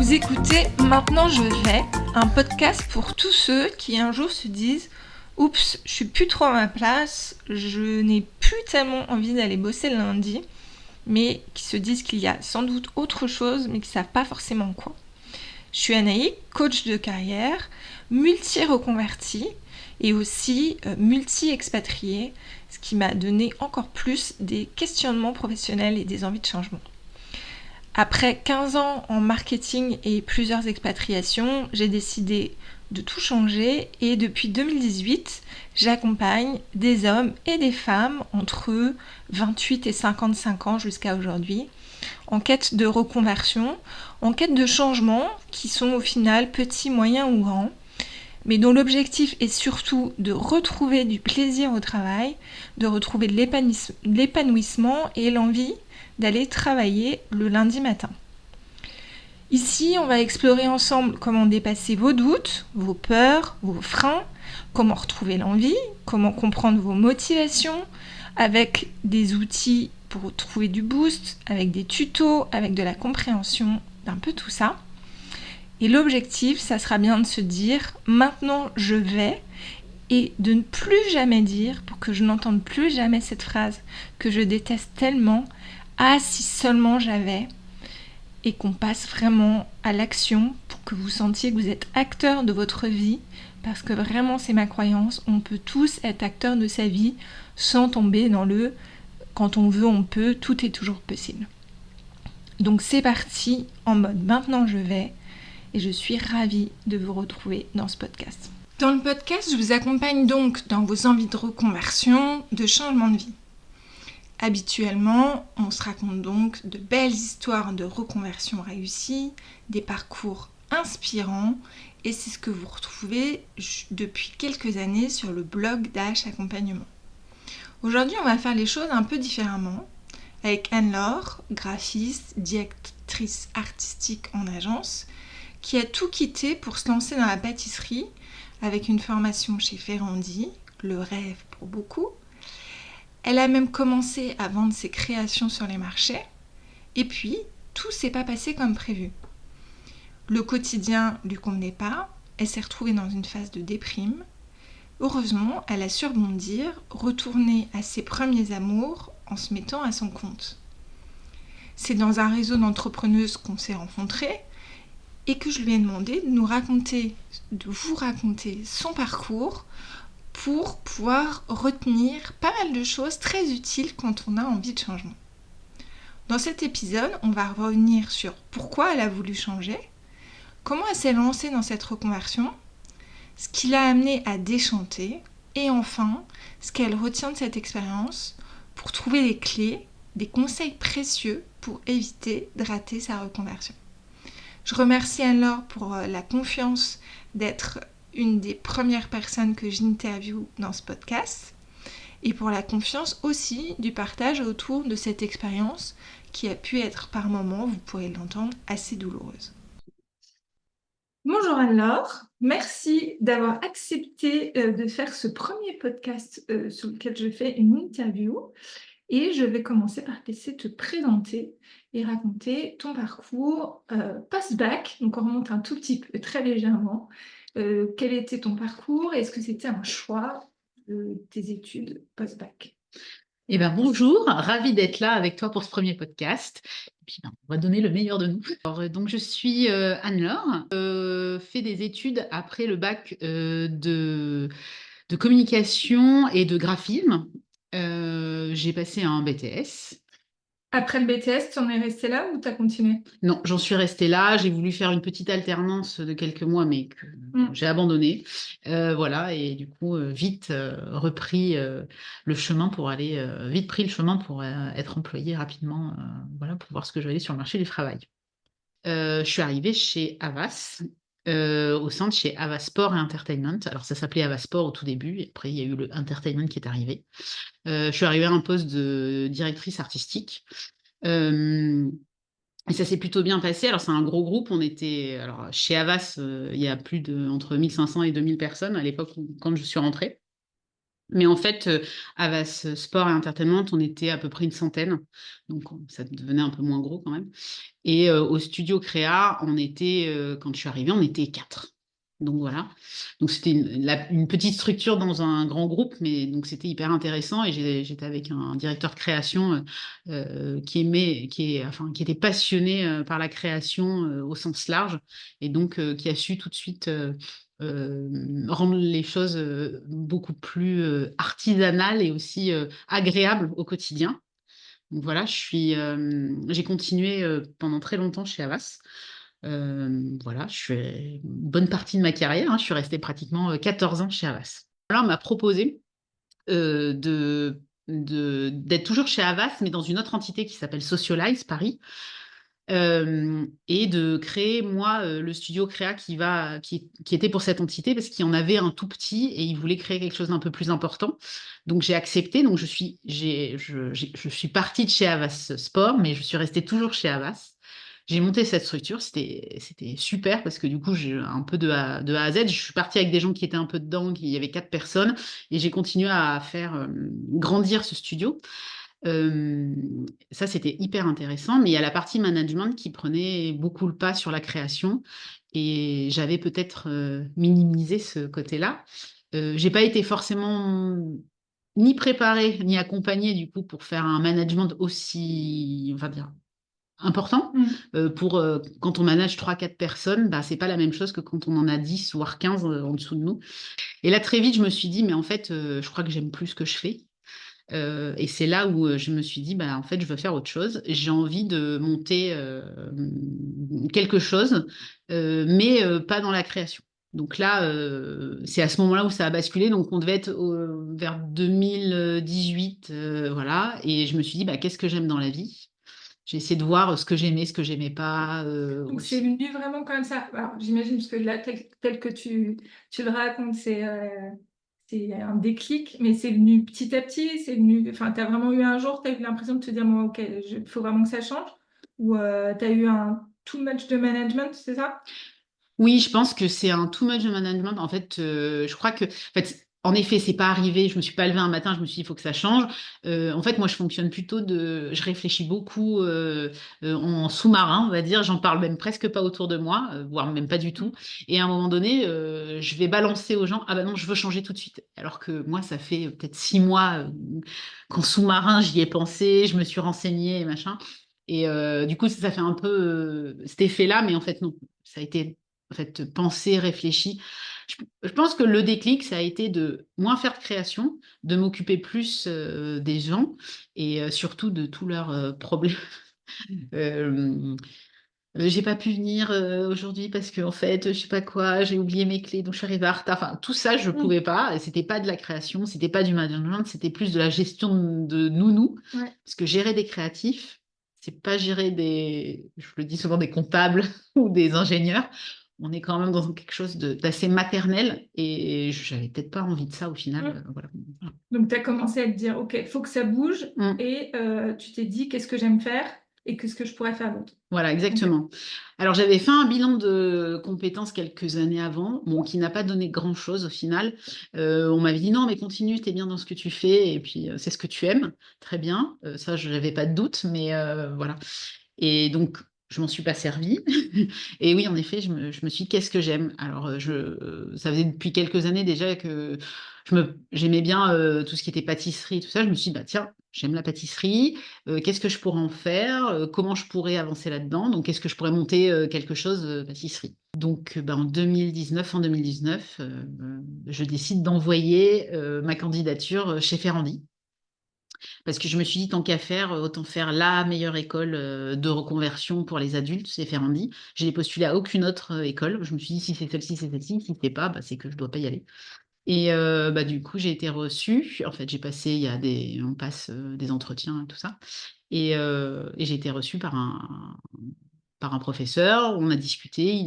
Vous écoutez Maintenant je vais, un podcast pour tous ceux qui un jour se disent « Oups, je suis plus trop à ma place, je n'ai plus tellement envie d'aller bosser le lundi », mais qui se disent qu'il y a sans doute autre chose, mais qui ne savent pas forcément quoi. Je suis Anaïk, coach de carrière, multi-reconvertie et aussi multi-expatriée, ce qui m'a donné encore plus des questionnements professionnels et des envies de changement. Après 15 ans en marketing et plusieurs expatriations, j'ai décidé de tout changer et depuis 2018, j'accompagne des hommes et des femmes entre 28 et 55 ans jusqu'à aujourd'hui en quête de reconversion, en quête de changement qui sont au final petits, moyens ou grands, mais dont l'objectif est surtout de retrouver du plaisir au travail, de retrouver de l'épanouissement et l'envie d'aller travailler le lundi matin. Ici, on va explorer ensemble comment dépasser vos doutes, vos peurs, vos freins, comment retrouver l'envie, comment comprendre vos motivations, avec des outils pour trouver du boost, avec des tutos, avec de la compréhension, d'un peu tout ça. Et l'objectif, ça sera bien de se dire « maintenant je vais » et de ne plus jamais dire, pour que je n'entende plus jamais cette phrase que je déteste tellement, « ah si seulement j'avais » et qu'on passe vraiment à l'action pour que vous sentiez que vous êtes acteur de votre vie, parce que vraiment c'est ma croyance, on peut tous être acteur de sa vie sans tomber dans le « quand on veut on peut, tout est toujours possible ». Donc c'est parti en mode « maintenant je vais » et je suis ravie de vous retrouver dans ce podcast. Dans le podcast, je vous accompagne donc dans vos envies de reconversion, de changement de vie. Habituellement, on se raconte donc de belles histoires de reconversion réussies, des parcours inspirants, et c'est ce que vous retrouvez depuis quelques années sur le blog d'AH Accompagnement. Aujourd'hui, on va faire les choses un peu différemment, avec Anne-Laure, graphiste, directrice artistique en agence, qui a tout quitté pour se lancer dans la pâtisserie avec une formation chez Ferrandi, le rêve pour beaucoup. Elle a même commencé à vendre ses créations sur les marchés et puis tout s'est pas passé comme prévu. Le quotidien lui convenait pas, elle s'est retrouvée dans une phase de déprime. Heureusement, elle a su rebondir, retourner à ses premiers amours en se mettant à son compte. C'est dans un réseau d'entrepreneuses qu'on s'est rencontrés et que je lui ai demandé de vous raconter son parcours pour pouvoir retenir pas mal de choses très utiles quand on a envie de changement. Dans cet épisode, on va revenir sur pourquoi elle a voulu changer, comment elle s'est lancée dans cette reconversion, ce qui l'a amenée à déchanter, et enfin, ce qu'elle retient de cette expérience pour trouver les clés, des conseils précieux pour éviter de rater sa reconversion. Je remercie Anne-Laure pour la confiance d'être une des premières personnes que j'interviewe dans ce podcast et pour la confiance aussi du partage autour de cette expérience qui a pu être par moments, vous pourrez l'entendre, assez douloureuse. Bonjour Anne-Laure, merci d'avoir accepté de faire ce premier podcast sur lequel je fais une interview. Et je vais commencer par te laisser te présenter et raconter ton parcours post-bac. Donc on remonte un tout petit peu, très légèrement. Quel était ton parcours? Est-ce que c'était un choix de tes études post-bac? Eh bien, bonjour, ravie d'être là avec toi pour ce premier podcast. Et puis, on va donner le meilleur de nous. Alors, donc, je suis Anne-Laure, fait des études après le bac de communication et de graphisme. J'ai passé un BTS. Après le BTS, tu en es resté là ou tu as continué? Non, j'en suis restée là. J'ai voulu faire une petite alternance de quelques mois, mais que j'ai abandonné. Voilà, et du coup, vite repris le chemin pour aller, vite pris le chemin pour être employée rapidement, voilà, pour voir ce que je vais aller sur le marché du travail. Je suis arrivée chez Havas, au sein de chez Havas Sport et Entertainment. Alors, ça s'appelait Havas Sport au tout début, et après, il y a eu le Entertainment qui est arrivé. Je suis arrivée à un poste de directrice artistique. Et ça s'est plutôt bien passé. Alors, c'est un gros groupe. Alors, chez Havas, il y a entre 1500 et 2000 personnes à l'époque quand je suis rentrée. Mais en fait, Havas Sport et Entertainment, on était à peu près une centaine. Donc, ça devenait un peu moins gros quand même. Et au studio Créa, quand je suis arrivée, on était quatre. Donc voilà. Donc c'était une petite structure dans un grand groupe, mais donc c'était hyper intéressant. Et j'étais avec un directeur de création qui était passionné par la création au sens large, et donc qui a su tout de suite rendre les choses beaucoup plus artisanales et aussi agréables au quotidien. Donc voilà, j'ai continué pendant très longtemps chez Havas. Voilà, je suis une bonne partie de ma carrière, hein, je suis restée pratiquement 14 ans chez Havas. Là, on m'a proposé d'être toujours chez Havas, mais dans une autre entité qui s'appelle Socialize Paris, et de créer, moi, le studio Créa qui était pour cette entité, parce qu'il y en avait un tout petit et il voulait créer quelque chose d'un peu plus important. Donc j'ai accepté. Donc je suis partie de chez Havas Sport, mais je suis restée toujours chez Havas. J'ai monté cette structure, c'était super parce que du coup, j'ai un peu de A à Z. Je suis partie avec des gens qui étaient un peu dedans, il y avait 4 personnes, et j'ai continué à faire grandir ce studio. Euh, Ça, c'était hyper intéressant, mais il y a la partie management qui prenait beaucoup le pas sur la création, et j'avais peut-être minimisé ce côté-là. J'ai pas été forcément ni préparée ni accompagnée du coup pour faire un management aussi, on va dire, important. Quand on manage 3 4 personnes, bah, c'est pas la même chose que quand on en a 10 voire 15 en dessous de nous. Et là, très vite, je me suis dit, mais en fait, je crois que j'aime plus ce que je fais. Et c'est là où je me suis dit, bah, en fait, je veux faire autre chose. J'ai envie de monter quelque chose, mais pas dans la création. Donc là, c'est à ce moment-là où ça a basculé. Donc on devait être vers 2018, voilà. Et je me suis dit, bah, qu'est-ce que j'aime dans la vie? J'ai essayé de voir ce que j'aimais, ce que j'aimais pas. Donc c'est venu vraiment comme ça. Alors, j'imagine, parce que là, tel que tu le racontes, c'est un déclic, mais c'est venu petit à petit, c'est venu, enfin, tu as vraiment eu un jour, tu as eu l'impression de te dire, bon, ok, il faut vraiment que ça change, ou tu as eu un too much de management, c'est ça? Oui, je pense que c'est un too much de management. En fait, je crois que, en fait, en effet, c'est pas arrivé. Je me suis pas levée un matin, je me suis dit, il faut que ça change. En fait, moi, je fonctionne plutôt je réfléchis beaucoup en sous-marin, on va dire. J'en parle même presque pas autour de moi, voire même pas du tout. Et à un moment donné, je vais balancer aux gens, ah bah non, je veux changer tout de suite. Alors que moi, ça fait peut-être 6 mois qu'en sous-marin, j'y ai pensé, je me suis renseignée et machin. Et du coup, ça fait un peu cet effet-là, mais en fait, non. Ça a été en fait, penser, réfléchi. Je pense que le déclic, ça a été de moins faire de création, de m'occuper plus des gens, et surtout de tous leurs problèmes. Euh, j'ai pas pu venir aujourd'hui parce que en fait, je sais pas quoi, j'ai oublié mes clés, donc je suis arrivée en retard. Enfin, tout ça, je Mm. pouvais pas. Et c'était pas de la création, c'était pas du management, c'était plus de la gestion de nounou. Ouais. Parce que gérer des créatifs, c'est pas gérer je le dis souvent, des comptables ou des ingénieurs. On est quand même dans quelque chose d'assez maternel, et j'avais peut-être pas envie de ça au final. Mm. Voilà. Donc tu as commencé à te dire, ok, il faut que ça bouge, Mm. et tu t'es dit, qu'est-ce que j'aime faire et qu'est-ce que je pourrais faire d'autre. Voilà, Ok. exactement. Alors, j'avais fait un bilan de compétences quelques années avant, bon, qui n'a pas donné grand-chose au final. On m'avait dit non, mais continue, t'es bien dans ce que tu fais, et puis c'est ce que tu aimes. Très bien. Ça, je n'avais pas de doute, mais voilà. Et donc, je m'en suis pas servie. Et oui, en effet, je me suis dit, qu'est-ce que j'aime? Alors, ça faisait depuis quelques années déjà que j'aimais bien tout ce qui était pâtisserie, tout ça. Je me suis dit, bah tiens, j'aime la pâtisserie. Qu'est-ce que je pourrais en faire? Comment je pourrais avancer là-dedans? Donc, est-ce que je pourrais monter quelque chose pâtisserie? Donc, en 2019, je décide d'envoyer ma candidature chez Ferrandi. Parce que je me suis dit, tant qu'à faire, autant faire la meilleure école de reconversion pour les adultes, c'est Ferrandi. Je n'ai postulé à aucune autre école. Je me suis dit, si c'est celle-ci, c'est celle-ci. Si c'est pas, bah, c'est que je dois pas y aller. Et bah, du coup, j'ai été reçue. En fait, on passe des entretiens et tout ça. Et j'ai été reçue par un professeur. On a discuté.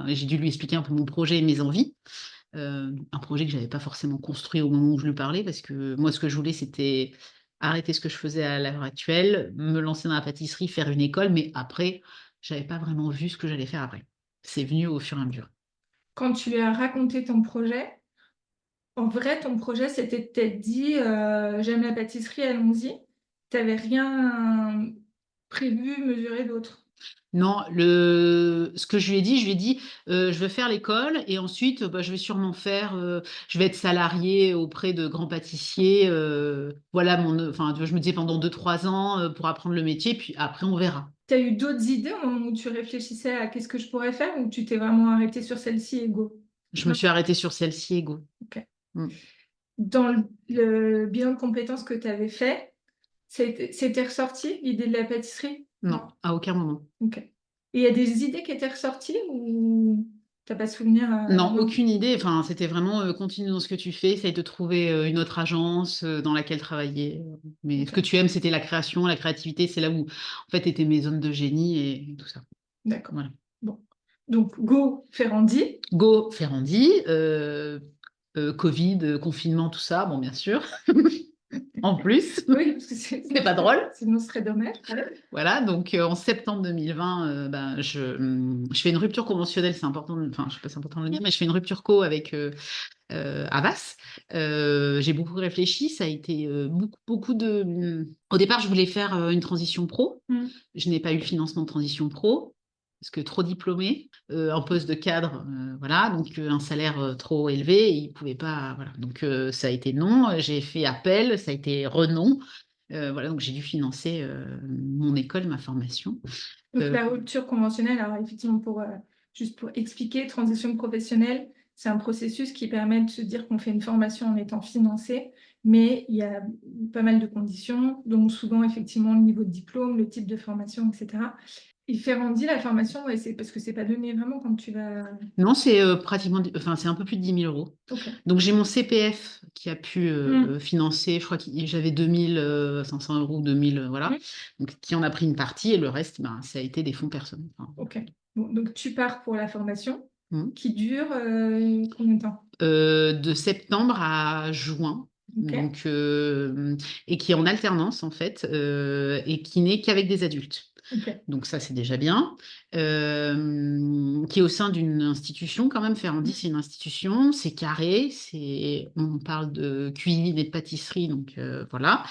J'ai dû lui expliquer un peu mon projet et mes envies. Un projet que j'avais pas forcément construit au moment où je lui parlais, parce que moi, ce que je voulais, c'était arrêter ce que je faisais à l'heure actuelle, me lancer dans la pâtisserie, faire une école, mais après, j'avais pas vraiment vu ce que j'allais faire après. C'est venu au fur et à mesure. Quand tu lui as raconté ton projet, en vrai, ton projet, c'était de t'être dit, j'aime la pâtisserie, allons-y. T'avais rien prévu, mesuré d'autre. Non, ce que je lui ai dit, je veux faire l'école et ensuite, bah, je vais sûrement je vais être salariée auprès de grands pâtissiers. Voilà enfin, tu vois, je me disais pendant 2, 3 ans pour apprendre le métier, puis après on verra. T'as eu d'autres idées au moment où tu réfléchissais à qu'est-ce que je pourrais faire ou tu t'es vraiment arrêté sur celle-ci et go? Je me suis arrêtée sur celle-ci, Ego. Ok. Mm. Dans le bilan de compétences que tu avais fait, c'était ressorti l'idée de la pâtisserie? Non, à aucun moment. Ok. Et il y a des idées qui étaient ressorties ou t'as pas souvenir? Non, Non. aucune idée. Enfin, c'était vraiment continue dans ce que tu fais, essaye de trouver une autre agence dans laquelle travailler. Mais ce Ok. que tu aimes, c'était la création, la créativité. C'est là où, en fait, étaient mes zones de génie et tout ça. D'accord. Voilà. Bon. Donc, go Ferrandi. Go Ferrandi, Covid, confinement, tout ça, bon, bien sûr. En plus, Oui, parce que c'est pas drôle. sinon ce serait dommage. Voilà, donc en septembre 2020, ben, je fais une rupture conventionnelle, c'est important, enfin, je sais pas si c'est important de le dire, mais je fais une rupture co avec Havas. J'ai beaucoup réfléchi, ça a été beaucoup de. Au départ, je voulais faire une transition pro. Mm. Je n'ai pas eu le financement de transition pro parce que trop diplômé, un poste de cadre, voilà, donc un salaire trop élevé, et il pouvait pas, voilà. Donc ça a été non. J'ai fait appel, ça a été renon. Voilà, donc j'ai dû financer mon école, ma formation. Donc, la rupture conventionnelle, alors effectivement, juste pour expliquer, transition professionnelle, c'est un processus qui permet de se dire qu'on fait une formation en étant financé, mais il y a pas mal de conditions, donc souvent, effectivement, le niveau de diplôme, le type de formation, etc. Et Ferrandi, la formation, ouais, c'est parce que c'est pas donné vraiment quand tu vas. Non, c'est pratiquement, enfin, c'est un peu plus de 10 000 euros. Ok. Donc j'ai mon CPF qui a pu Mm. financer, je crois que j'avais 2 500 euros, 2000, voilà, Mm. donc qui en a pris une partie et le reste, ben, ça a été des fonds personnels. Enfin, Ok. Bon, donc tu pars pour la formation mm. qui dure combien de temps? De septembre à juin. Ok. Donc, et qui est en alternance en fait, et qui n'est qu'avec des adultes. Ok. Donc ça, c'est déjà bien. Qui est au sein d'une institution quand même. Ferrandi, c'est une institution, c'est carré, on parle de cuisine et de pâtisserie, donc voilà.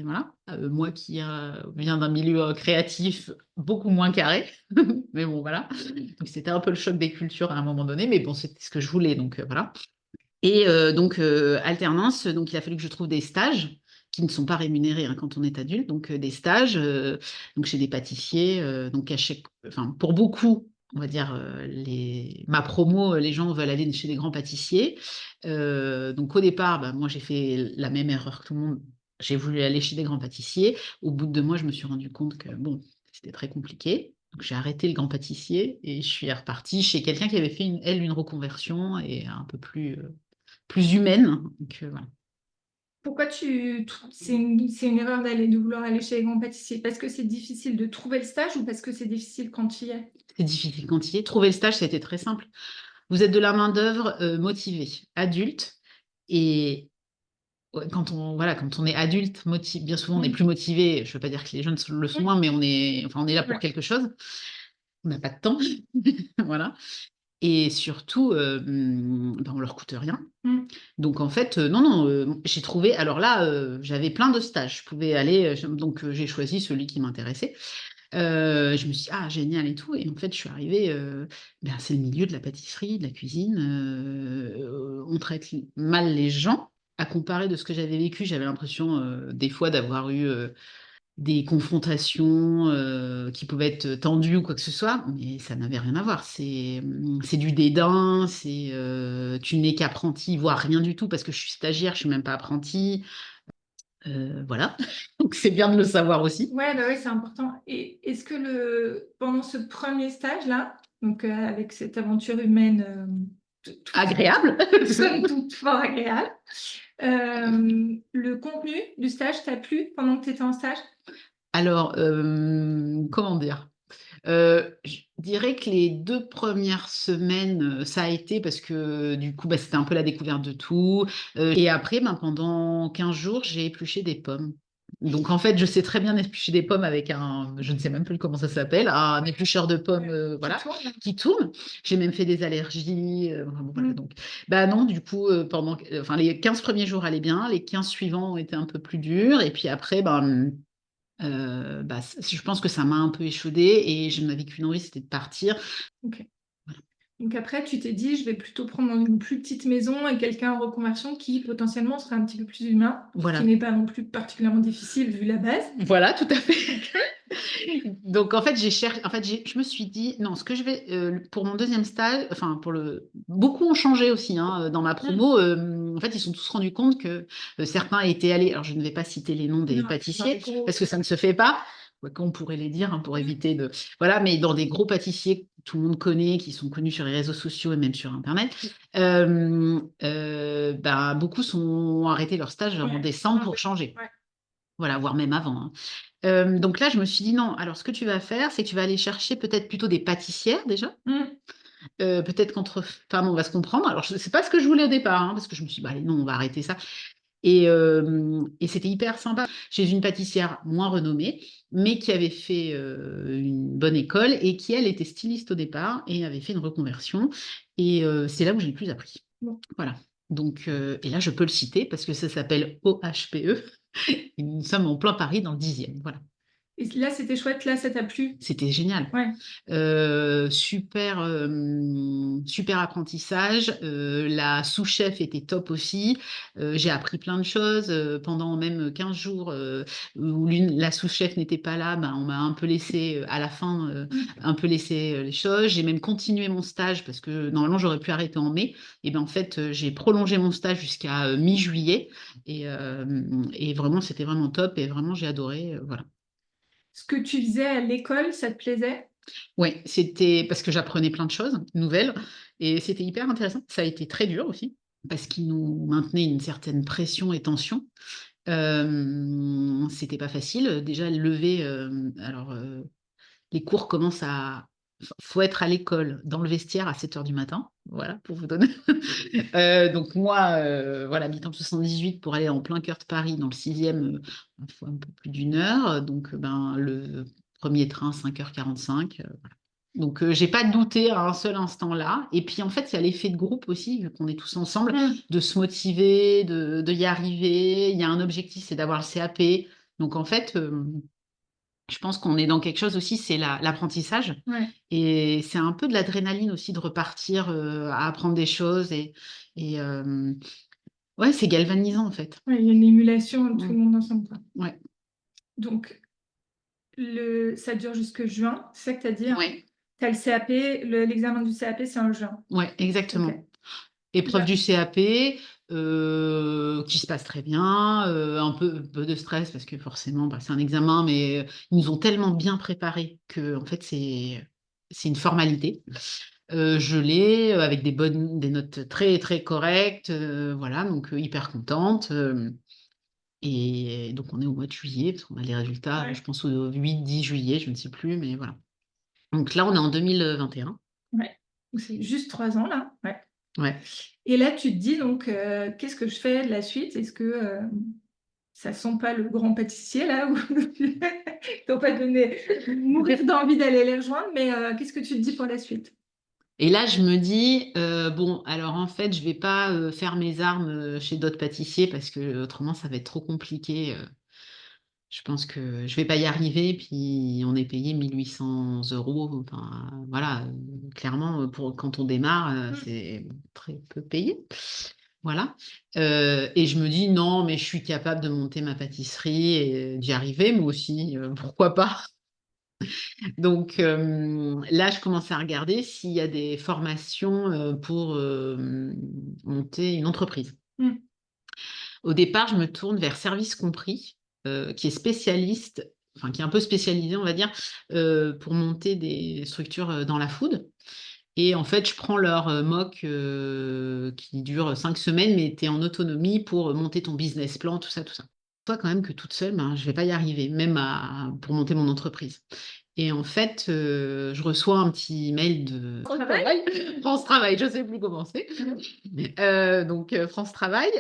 Voilà. Moi qui viens d'un milieu créatif beaucoup moins carré, mais bon, voilà. Donc c'était un peu le choc des cultures à un moment donné, mais bon, c'était ce que je voulais, donc voilà. Et donc, alternance, donc il a fallu que je trouve des stages qui ne sont pas rémunérés hein, quand on est adulte, donc des stages donc chez des pâtissiers, donc enfin, pour beaucoup, on va dire, ma promo, les gens veulent aller chez des grands pâtissiers. Donc au départ, bah, moi j'ai fait la même erreur que tout le monde, j'ai voulu aller chez des grands pâtissiers. Au bout de 2 mois, je me suis rendu compte que bon, c'était très compliqué. Donc j'ai arrêté le grand pâtissier et je suis repartie chez quelqu'un qui avait fait une reconversion et un peu plus humaine. Donc, voilà. Pourquoi c'est une erreur de vouloir aller chez les grands pâtissiers? Parce que c'est difficile de trouver le stage ou parce que c'est difficile quand tu y es? C'est difficile quand il y est. Trouver le stage, c'était très simple. Vous êtes de la main-d'œuvre motivée, adulte, et ouais, quand on est adulte, bien souvent on est plus motivé. Je ne veux pas dire que les jeunes le sont moins, mais on est là pour Ouais. quelque chose. On n'a pas de temps, voilà. Et surtout, ben, on leur coûte rien. Mm. Donc en fait, non, non, j'ai trouvé. Alors là, j'avais plein de stages. Je pouvais aller. Donc j'ai choisi celui qui m'intéressait. Je me suis dit, ah, génial et tout. Et en fait, je suis arrivée, ben, c'est le milieu de la pâtisserie, de la cuisine. On traite mal les gens. À comparer de ce que j'avais vécu, j'avais l'impression des fois d'avoir eu des confrontations qui pouvaient être tendues ou quoi que ce soit, mais ça n'avait rien à voir. C'est du dédain, tu n'es qu'apprenti, voire rien du tout, parce que je suis stagiaire, je suis même pas apprentie. Voilà, donc c'est bien de le savoir aussi. Ouais, bah oui, c'est important. Et est-ce que pendant ce premier stage-là, donc avec cette aventure humaine Agréable. somme toute fort agréable, le contenu du stage t'a plu pendant que tu étais en stage? Alors, comment dire? Je dirais que les 2 premières semaines, ça a été parce que du coup, bah, c'était un peu la découverte de tout. Et après, ben, pendant 15 jours, j'ai épluché des pommes. Donc, en fait, je sais très bien éplucher des pommes avec je ne sais même plus comment ça s'appelle, un éplucheur de pommes, voilà, qui tourne. J'ai même fait des allergies. Enfin, bon, voilà, donc, bah non, du coup, enfin, les 15 premiers jours allaient bien, les 15 suivants ont été un peu plus durs. Et puis après, je pense que ça m'a un peu échaudée et je n'avais qu'une envie, c'était de partir. Ok. Donc après, tu t'es dit, je vais plutôt prendre une plus petite maison et quelqu'un en reconversion qui potentiellement serait un petit peu plus humain, ce Voilà. qui n'est pas non plus particulièrement difficile vu la base. Voilà, tout à fait. Donc en fait, je me suis dit non, ce que je vais pour mon deuxième stage, enfin beaucoup ont changé aussi hein, dans ma promo. En fait, ils se sont tous rendus compte que certains étaient allés. Alors je ne vais pas citer les noms des pâtissiers parce que ça ne se fait pas. Ouais, qu'on pourrait les dire hein, pour éviter de voilà, mais dans des gros pâtissiers que tout le monde connaît, qui sont connus sur les réseaux sociaux et même sur Internet, beaucoup ont arrêté leur stage en décembre pour changer. Voilà, voire même avant. Hein. Donc là, je me suis dit non. Alors, ce que tu vas faire, c'est que tu vas aller chercher peut-être plutôt des pâtissières déjà. Peut-être qu'entre femmes, on va se comprendre. Alors, je ne sais pas ce que je voulais au départ, hein, parce que je me suis dit, bah, allez, non, on va arrêter ça. Et c'était hyper sympa. Chez une pâtissière moins renommée, mais qui avait fait une bonne école et qui, elle, était styliste au départ et avait fait une reconversion. Et c'est là où j'ai le plus appris. Voilà. Donc, et là, je peux le citer parce que ça s'appelle OHPE. Et nous sommes en plein Paris dans le 10e. Voilà. Et là, c'était chouette, là, ça t'a plu? C'était génial. Ouais. Super apprentissage. La sous-chef était top aussi. J'ai appris plein de choses. Pendant même 15 jours où la sous-chef n'était pas là, on m'a un peu laissé, à la fin, un peu laissé les choses. J'ai même continué mon stage parce que normalement, j'aurais pu arrêter en mai. Et en fait, j'ai prolongé mon stage jusqu'à mi-juillet. Et vraiment, c'était vraiment top. Et vraiment, j'ai adoré. Voilà. Ce que tu faisais à l'école, ça te plaisait? Oui, c'était parce que j'apprenais plein de choses nouvelles et c'était hyper intéressant. Ça a été très dur aussi parce qu'ils nous maintenaient une certaine pression et tension. C'était pas facile. Déjà, lever, les cours commencent à. Faut être à l'école, dans le vestiaire à 7 h du matin, voilà, pour vous donner. Donc moi, voilà, habitant le 78, pour aller en plein cœur de Paris, dans le 6e, il faut un peu plus d'une heure. Donc le premier train, 5h45. Voilà. Donc j'ai pas douté à un seul instant là. Et puis en fait, il y a l'effet de groupe aussi, vu qu'on est tous ensemble, de se motiver, de y arriver. Il y a un objectif, c'est d'avoir le CAP. Donc en fait, je pense qu'on est dans quelque chose aussi, c'est l'apprentissage. Et c'est un peu de l'adrénaline aussi de repartir à apprendre des choses. Ouais, c'est galvanisant en fait. Ouais, il y a une émulation de tout le monde ensemble. Quoi. Ouais. Donc, ça dure jusque juin, c'est ça que tu as dit? Ouais. Tu as le CAP, l'examen du CAP, c'est en juin. Ouais, exactement. Okay. Épreuve du CAP, qui se passe très bien, un peu de stress parce que forcément, c'est un examen, mais ils nous ont tellement bien préparé que en fait, c'est une formalité. Je l'ai avec des notes très très correctes, voilà, donc hyper contente. Et donc on est au mois de juillet parce qu'on a les résultats, je pense au 8-10 juillet, je ne sais plus, mais voilà. Donc là, on est en 2021. Ouais, c'est juste 3 ans là. Ouais. Ouais. Et là, tu te dis donc, qu'est-ce que je fais de la suite? Est-ce que ça sent pas le grand pâtissier là ou t'as pas donné mourir d'envie d'aller les rejoindre, mais qu'est-ce que tu te dis pour la suite? Et là, je me dis, bon, alors en fait, je vais pas faire mes armes chez d'autres pâtissiers parce que autrement, ça va être trop compliqué. Je pense que je vais pas y arriver. Puis on est payé 1800 €. Enfin, voilà, clairement, quand on démarre, c'est très peu payé. Voilà. Et je me dis, non, mais je suis capable de monter ma pâtisserie et d'y arriver, moi aussi, pourquoi pas? Donc là, je commence à regarder s'il y a des formations pour monter une entreprise. Au départ, je me tourne vers Service Compris, qui est spécialiste, enfin qui est un peu spécialisé, on va dire, pour monter des structures dans la food. Et en fait, je prends leur MOOC qui dure 5 semaines, mais tu es en autonomie pour monter ton business plan, tout ça, tout ça. Toi, quand même, que toute seule, je ne vais pas y arriver, même pour monter mon entreprise. Et en fait, je reçois un petit mail de France Travail. France Travail, je ne sais plus comment c'est. Donc, France Travail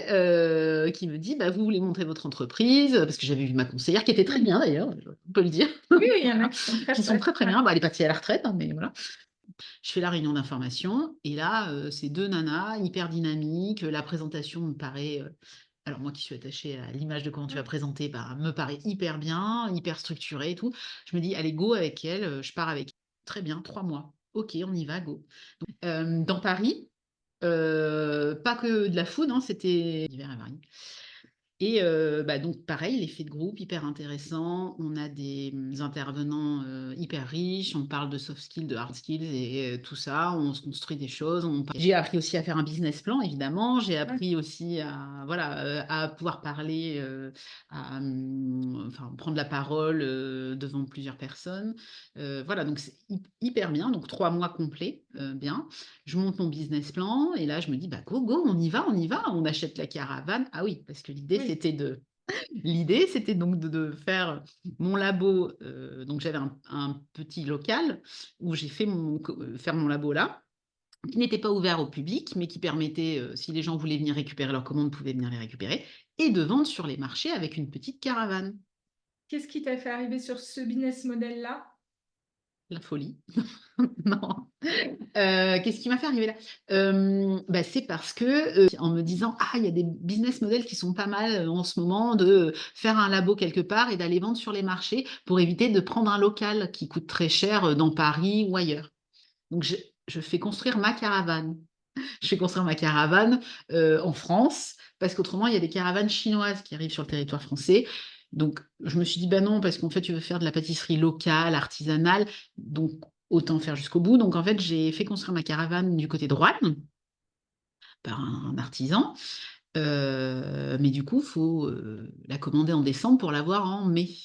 qui me dit, bah, vous voulez montrer votre entreprise, parce que j'avais vu ma conseillère, qui était très bien d'ailleurs, on peut le dire, Oui, oui, il y en a qui sont très qui sont chouettes. très très bien. Bah, elle est partie à la retraite, hein, mais voilà. Je fais la réunion d'information et là, c'est deux nanas hyper dynamiques. La présentation me paraît, alors moi qui suis attachée à l'image de comment tu vas présenter, bah, me paraît hyper bien, hyper structurée et tout. Je me dis, allez, go avec elle, je pars avec elle. Très bien, 3 mois. Ok, on y va, go. Dans Paris, pas que de la food, hein, c'était l'hiver à Paris. Et bah, donc pareil, l'effet de groupe hyper intéressant. On a des intervenants hyper riches. On parle de soft skills, de hard skills et tout ça. On se construit des choses. J'ai appris aussi à faire un business plan, évidemment. J'ai appris aussi à, voilà, à pouvoir parler, enfin, prendre la parole devant plusieurs personnes. Voilà, donc c'est hyper bien. Donc 3 mois complets, bien. Je monte mon business plan et là, je me dis, bah, go, go, on y va, on y va. On achète la caravane. Ah oui, parce que l'idée, Oui. c'était donc de faire mon labo. Donc, j'avais un petit local où j'ai fait faire mon labo là, qui n'était pas ouvert au public, mais qui permettait, si les gens voulaient venir récupérer leurs commandes, pouvaient venir les récupérer, et de vendre sur les marchés avec une petite caravane. Qu'est-ce qui t'a fait arriver sur ce business model-là? La folie. Non. Qu'est-ce qui m'a fait arriver là? Bah, c'est parce que, en me disant: «Ah, il y a des business models qui sont pas mal, en ce moment, de faire un labo quelque part et d'aller vendre sur les marchés pour éviter de prendre un local qui coûte très cher, dans Paris ou ailleurs». Donc je fais construire ma caravane. Je fais construire ma caravane, en France, parce qu'autrement, il y a des caravanes chinoises qui arrivent sur le territoire français. Donc je me suis dit: «Bah non, parce qu'en fait, tu veux faire de la pâtisserie locale, artisanale, donc autant faire jusqu'au bout». Donc en fait, j'ai fait construire ma caravane du côté de Roanne par un artisan, mais du coup, il faut, la commander en décembre pour l'avoir en mai.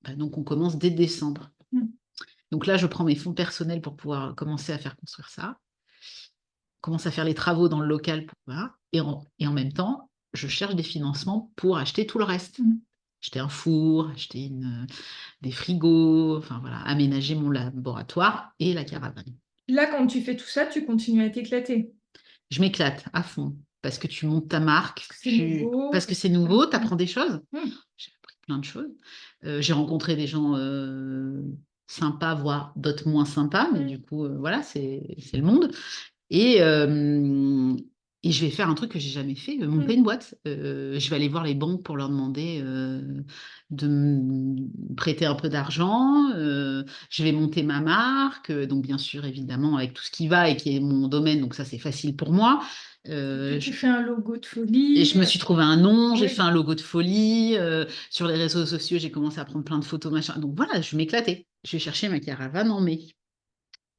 Bah, donc on commence dès décembre. Mmh. Donc là, je prends mes fonds personnels pour pouvoir commencer à faire construire ça. Commence à faire les travaux dans le local pour voilà, et en même temps, je cherche des financements pour acheter tout le reste. Mmh. Acheter un four, acheter des frigos, enfin voilà, aménager mon laboratoire et la caravane. Là, quand tu fais tout ça, tu continues à t'éclater. Je m'éclate à fond parce que tu montes ta marque, Parce que c'est nouveau, parce que parce c'est que nouveau, tu apprends des choses. Mmh. J'ai appris plein de choses. J'ai rencontré des gens sympas, voire d'autres moins sympas, mais Mmh. du coup, voilà, c'est le monde. Et, je vais faire un truc que j'ai jamais fait, monter une boîte. Je vais aller voir les banques pour leur demander de me prêter un peu d'argent. Je vais monter ma marque, donc bien sûr, évidemment, avec tout ce qui va et qui est mon domaine, donc ça, c'est facile pour moi. Puis Je tu fais un logo de et folie. je me suis trouvé un nom, j'ai Oui. fait un logo de folie. Sur les réseaux sociaux, j'ai commencé à prendre plein de photos, machin. Donc voilà, je vais m'éclater. Je vais chercher ma caravane en mai.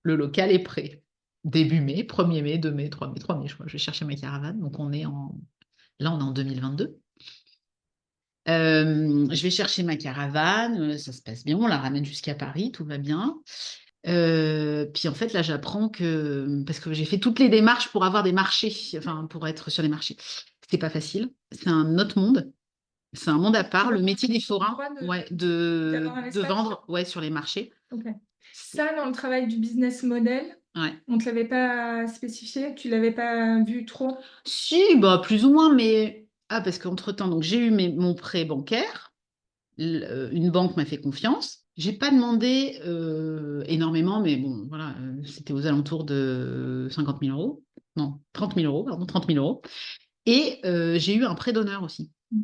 Le local est prêt. Début mai, 1er mai, 2 mai, 3 mai, 3 mai, je crois. Je vais chercher ma caravane. Donc là, on est en 2022. Je vais chercher ma caravane, ça se passe bien, on la ramène jusqu'à Paris, tout va bien. Puis en fait, là, j'apprends que parce que j'ai fait toutes les démarches pour avoir des marchés, enfin pour être sur les marchés. C'était pas facile. C'est un autre monde. C'est un monde à Tu part. dois Le métier des avoir le forains, droit ouais, d'avoir un de espace? vendre, ouais, sur les marchés. OK. Ça, dans le travail du business model, Ouais. on ne te l'avait pas spécifié? Tu l'avais pas vu trop? Si, bah, plus ou moins, mais parce qu'entre-temps, donc j'ai eu mon prêt bancaire. Une banque m'a fait confiance. J'ai pas demandé, énormément, mais bon, voilà, c'était aux alentours de 50 000 €. Non, 30 000 €, pardon, 30 000 € et j'ai eu un prêt d'honneur aussi. Mmh.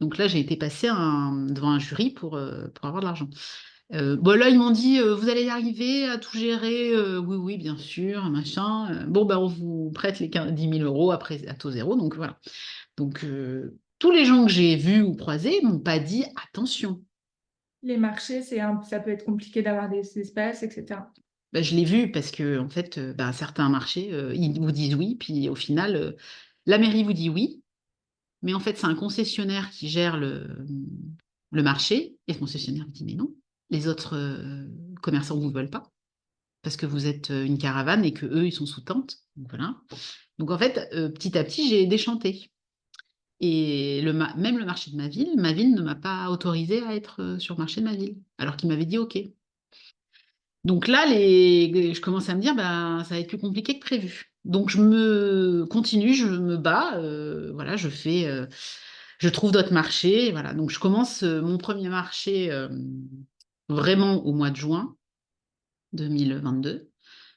Donc là, j'ai été passer devant un jury pour avoir de l'argent. Bah, là, ils m'ont dit: «Vous allez y arriver à tout gérer?» «Oui, oui, bien sûr, machin, bon, bah, on vous prête les 10 000 € après à taux zéro», donc voilà. Donc tous les gens que j'ai vus ou croisés m'ont pas dit: «Attention». Les marchés, ça peut être compliqué d'avoir des espaces et cetera. Bah, je l'ai vu parce qu'en fait, bah, certains marchés, ils vous disent oui, puis au final, la mairie vous dit oui, mais en fait, c'est un concessionnaire qui gère le marché et le concessionnaire dit: «Mais non, les autres, commerçants vous veulent pas parce que vous êtes, une caravane et qu'eux, ils sont sous tente». Donc voilà. Donc en fait, petit à petit, j'ai déchanté et même le marché de ma ville ne m'a pas autorisée à être, sur le marché de ma ville, alors qu'il m'avait dit: «OK». Donc là, je commence à me dire, bah, ça va être plus compliqué que prévu. Donc je me continue, je me bats, voilà, je trouve d'autres marchés, voilà. Donc je commence mon premier marché vraiment au mois de juin 2022.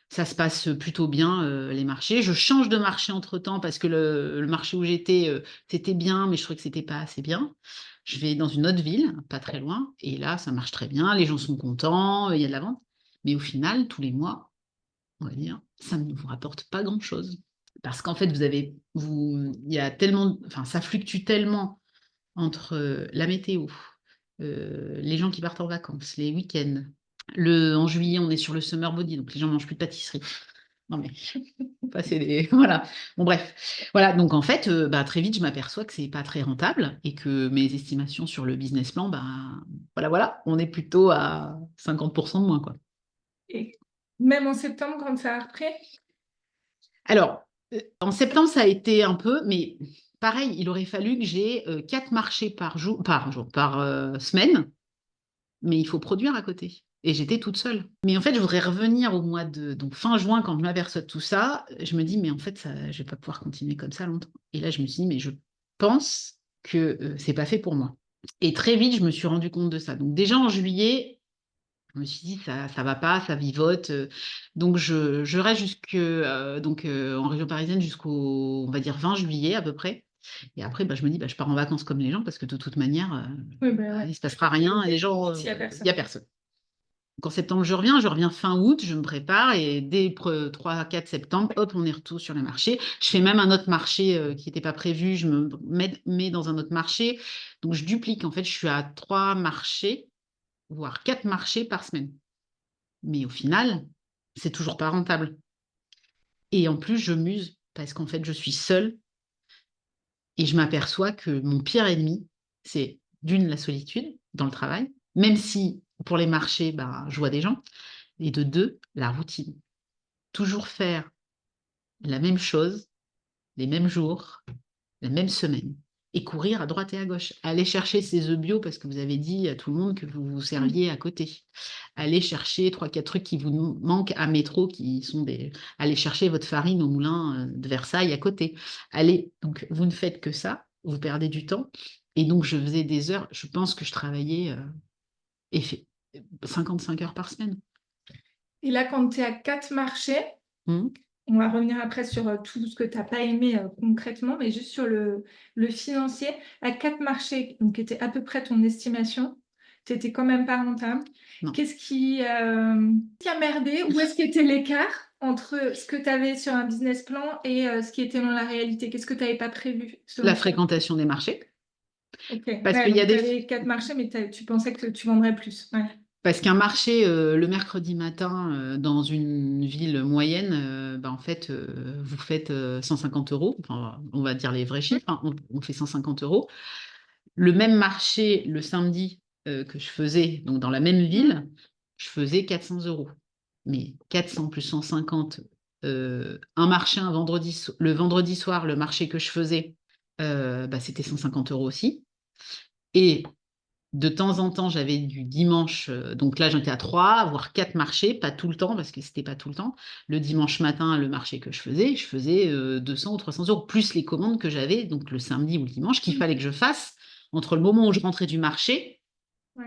Ça se passe plutôt bien, les marchés. Je change de marché entre-temps parce que le marché où j'étais, c'était bien, mais je trouvais que c'était pas assez bien. Je vais dans une autre ville, pas très loin, et là, ça marche très bien. Les gens sont contents, il y a de la vente. Mais au final, tous les mois, on va dire, ça ne vous rapporte pas grand-chose. Parce qu'en fait, il y a tellement, enfin, ça fluctue tellement entre la météo, les gens qui partent en vacances, les week-ends. En juillet, on est sur le summer body, donc les gens mangent plus de pâtisserie. Non mais, passer des... Voilà. Bon bref. Voilà, donc en fait, bah, très vite, je m'aperçois que c'est pas très rentable et que mes estimations sur le business plan, bah, voilà, on est plutôt à 50% de moins, quoi. Et même en septembre, quand ça a repris? Alors, en septembre, ça a été un peu, mais pareil, il aurait fallu que j'ai 4 marchés par semaine, mais il faut produire à côté. Et j'étais toute seule. Mais en fait, je voudrais revenir au mois de donc fin juin, quand je m'aperçois de tout ça, je me dis, mais en fait, ça, je vais pas pouvoir continuer comme ça longtemps. Et là, je me suis dit, mais je pense que c'est pas fait pour moi. Et très vite, je me suis rendu compte de ça. Donc déjà en juillet, je me suis dit, ça va pas, ça vivote. Donc je reste en région parisienne jusqu'au, on va dire, 20 juillet à peu près. Et après, bah, je me dis, bah, je pars en vacances comme les gens parce que de toute manière, Oui, ben il ouais. ne se passera rien et les gens, S'il y a il n'y personne. a personne. Donc en septembre, je reviens fin août, je me prépare et dès 3-4 septembre, hop, on est retour sur le marché. Je fais même un autre marché qui n'était pas prévu, je me mets dans un autre marché. Donc je duplique, en fait, je suis à 3 marchés, voire 4 marchés par semaine. Mais au final, c'est toujours pas rentable. Et en plus, je muse parce qu'en fait, je suis seule et je m'aperçois que mon pire ennemi, c'est d'une, la solitude dans le travail, même si pour les marchés, bah, je vois des gens, et de deux, la routine. Toujours faire la même chose, les mêmes jours, la même semaine, et courir à droite et à gauche. Aller chercher ces œufs bio parce que vous avez dit à tout le monde que vous vous Mm. serviez à côté. Aller chercher 3-4 trucs qui vous manquent à métro, qui sont des... Aller chercher votre farine au moulin de Versailles à côté. Allez, donc vous ne faites que ça, vous perdez du temps. Et donc je faisais des heures, je pense que je travaillais et fait 55 heures par semaine. Et là, quand tu es à 4 marchés, Mmh. on va revenir après sur tout ce que tu n'as pas aimé concrètement, mais juste sur le financier. À 4 marchés, donc qui était à peu près ton estimation, tu n'étais quand même pas rentable. Non. Qu'est-ce qui a merdé? Où est-ce qu'était l'écart entre ce que tu avais sur un business plan et ce qui était dans la réalité? Qu'est-ce que tu n'avais pas prévu La selon toi? fréquentation des marchés. Ok, Parce ouais, qu'il y a donc tu des... avais 4 marchés, mais tu pensais que tu vendrais plus. Ouais. Parce qu'un marché le mercredi matin dans une ville moyenne, bah, en fait, vous faites 150 euros. Enfin, on va dire les vrais chiffres, hein, on fait 150 euros. Le même marché le samedi que je faisais, donc dans la même Mhm. ville, je faisais 400 euros. Mais 400 plus 150, un marché le vendredi soir, le marché que je faisais, bah, c'était 150 euros aussi. Et de temps en temps, j'avais du dimanche, donc là j'étais à 3 voire 4 marchés, pas tout le temps parce que c'était pas tout le temps. Le dimanche matin, le marché que je faisais 200 ou 300 euros, plus les commandes que j'avais, donc le samedi ou le dimanche, qu'il fallait que je fasse entre le moment où je rentrais du marché. Ouais.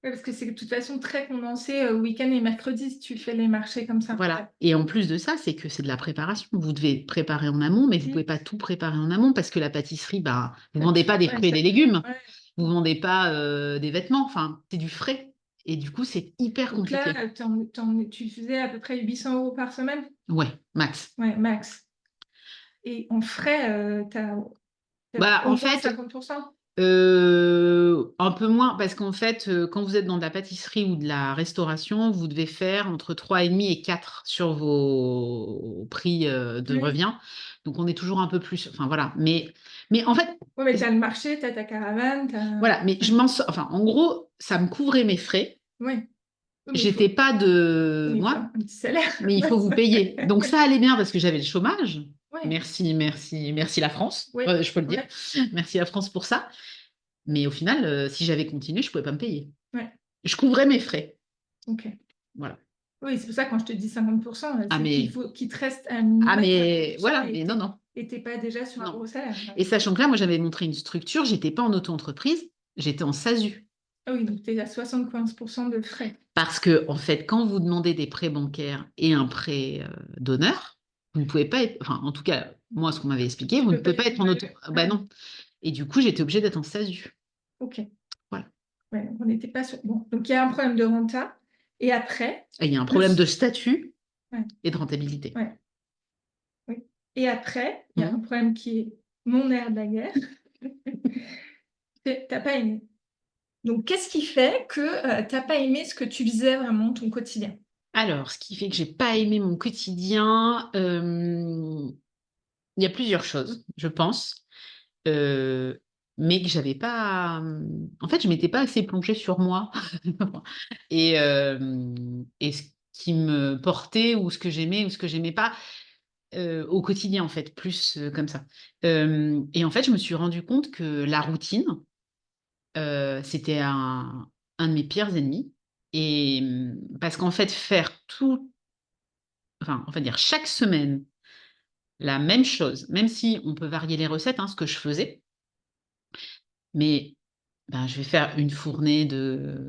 Ouais, parce que c'est de toute façon très condensé week-end et mercredi si tu fais les marchés comme ça. Ouais. Voilà. Et en plus de ça, c'est que c'est de la préparation. Vous devez préparer en amont, mais vous ne Mm. pouvez pas tout préparer en amont parce que la pâtisserie, bah, vous ne Ça vendez pas des ouais, fruits et des légumes, ouais. vous ne vendez pas des vêtements, enfin, c'est du frais. Et du coup, c'est hyper Donc là, compliqué. tu faisais à peu près 800 euros par semaine? Ouais, max. Ouais, max. Et en frais, t'as Bah, au en moins fait, 50%? un peu moins, parce qu'en fait, quand vous êtes dans de la pâtisserie ou de la restauration, vous devez faire entre 3,5 et 4 sur vos prix de Oui. revient. Donc, on est toujours un peu plus. Enfin, voilà. Mais en fait, Ouais, mais t'as le marché, t'as ta caravane, t'as... voilà. Mais je Ouais. m'en sors. Enfin, en gros, ça me couvrait mes frais. Ouais. Oui, mais J'étais pas de. il faut Moi, un petit salaire. mais il faut vous payer. Donc, ça allait bien parce que j'avais le chômage. Oui, Merci, merci, merci la France. oui, Je peux le dire. ouais, Merci la France pour ça. Mais au final, si j'avais continué, je ne pouvais pas me payer. ouais, Je couvrais mes frais. ok. Voilà. Oui, c'est pour ça, quand je te dis 50%, Ah, c'est qu'il mais, faut qu'il te reste un minimum à mais réfléchir voilà, mais non, non, et t'es pas déjà sur un non. gros salaire. Et sachant que là, moi, j'avais montré une structure, j'étais pas en auto-entreprise, j'étais en SASU. Ah oui, donc tu es à 75% de frais. Parce que, en fait, quand vous demandez des prêts bancaires et un prêt d'honneur, vous ne pouvez pas être, enfin, en tout cas, moi, ce qu'on m'avait expliqué, Tu vous ne peux pas pouvez pas être être en auto. malade. Bah non. Et du coup, j'étais obligée d'être en SASU. Ok. Voilà. Ouais, donc on n'était pas sur. Bon, donc il y a un problème de renta. Et après, Et il y a un problème de plus. statut Ouais, et de rentabilité. ouais, oui. Et après, il y a un Mhm. problème qui est mon nerf de la guerre. T'as pas aimé. Donc, qu'est-ce qui fait que t'as pas aimé ce que tu faisais vraiment, ton quotidien? Alors, ce qui fait que j'ai pas aimé mon quotidien, il y a plusieurs choses, je pense. Euh, mais que j'avais pas. En fait, je m'étais pas assez plongée sur moi et ce qui me portait ou ce que j'aimais ou ce que j'aimais pas au quotidien, en fait, plus comme ça. Et en fait, je me suis rendu compte que la routine, c'était un de mes pires ennemis. Et parce qu'en fait, faire tout, enfin, on va dire chaque semaine la même chose, même si on peut varier les recettes, hein, ce que je faisais, mais ben, je vais faire une fournée de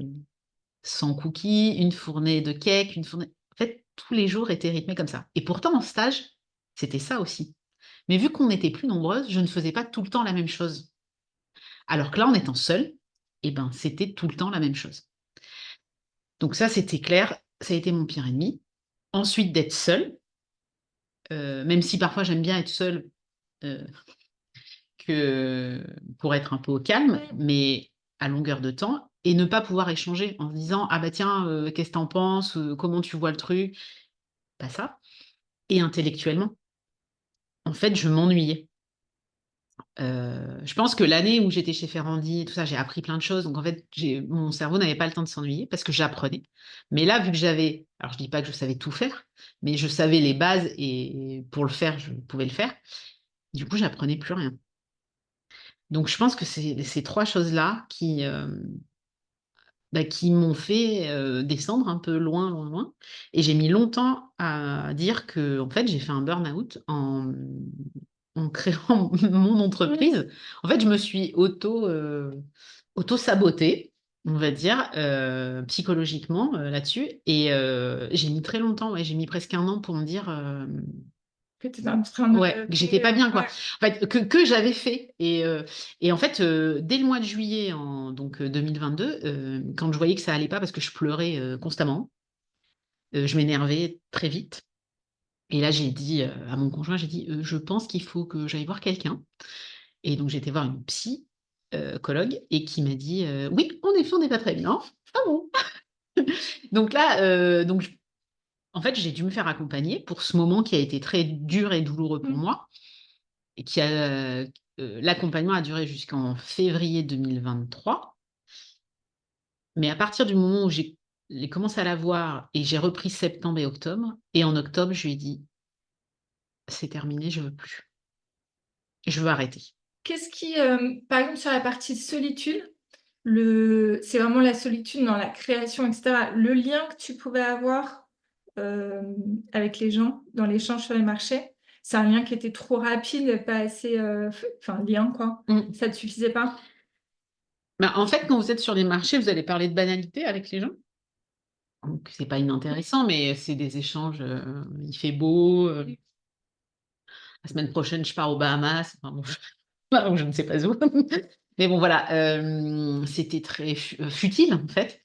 100 cookies, une fournée de cakes, une fournée. En fait, tous les jours étaient rythmés comme ça. Et pourtant, en stage, c'était ça aussi. Mais vu qu'on était plus nombreuses, je ne faisais pas tout le temps la même chose. Alors que là, en étant seule, eh ben, c'était tout le temps la même chose. Donc ça, c'était clair, ça a été mon pire ennemi. Ensuite, d'être seule, même si parfois j'aime bien être seule euh, que pour être un peu au calme, mais à longueur de temps, et ne pas pouvoir échanger en se disant, ah bah tiens, qu'est-ce que t'en penses, comment tu vois le truc, pas ça. Et intellectuellement, en fait, je m'ennuyais. Je pense que l'année où j'étais chez Ferrandi et tout ça, j'ai appris plein de choses. Donc en fait, mon cerveau n'avait pas le temps de s'ennuyer parce que j'apprenais. Mais là, vu que j'avais, alors je dis pas que je savais tout faire, mais je savais les bases et pour le faire, je pouvais le faire. Du coup, j'apprenais plus rien. Donc je pense que c'est ces trois choses-là qui m'ont fait descendre un peu loin, loin, loin. Et j'ai mis longtemps à dire que en fait, j'ai fait un burn-out en créant mon entreprise. En fait, je me suis auto-sabotée, on va dire, psychologiquement là-dessus. Et j'ai mis très longtemps, ouais, j'ai mis presque un an pour me dire Que tu es en train de ouais, que j'étais créer. pas bien, quoi. Ouais. En fait, que j'avais fait. Et en fait, dès le mois de juillet 2022, quand je voyais que ça allait pas parce que je pleurais constamment, je m'énervais très vite. Et là, j'ai dit à mon conjoint, j'ai dit, je pense qu'il faut que j'aille voir quelqu'un. Et donc, j'ai été voir une psychologue et qui m'a dit, oui, en effet, on n'est pas très bien. Ah bon? Donc là, en fait, j'ai dû me faire accompagner pour ce moment qui a été très dur et douloureux pour Mm. moi. Et l'accompagnement a duré jusqu'en février 2023. Mais à partir du moment où j'ai commencé à la voir et j'ai repris septembre et octobre, et en octobre, je lui ai dit, c'est terminé, je veux plus. Je veux arrêter. Qu'est-ce qui, par exemple, sur la partie solitude, c'est vraiment la solitude dans la création, etc. Le lien que tu pouvais avoir euh, avec les gens dans l'échange sur les marchés, c'est un lien qui était trop rapide, pas assez, enfin, lien, quoi. Mm. Ça te suffisait pas? Bah, en fait, quand vous êtes sur les marchés, vous allez parler de banalité avec les gens. Donc, c'est pas inintéressant, mais c'est des échanges. Il fait beau. La semaine prochaine, je pars aux Bahamas. Enfin, bon, ou je ne sais pas où. Mais bon, voilà, c'était très futile en fait.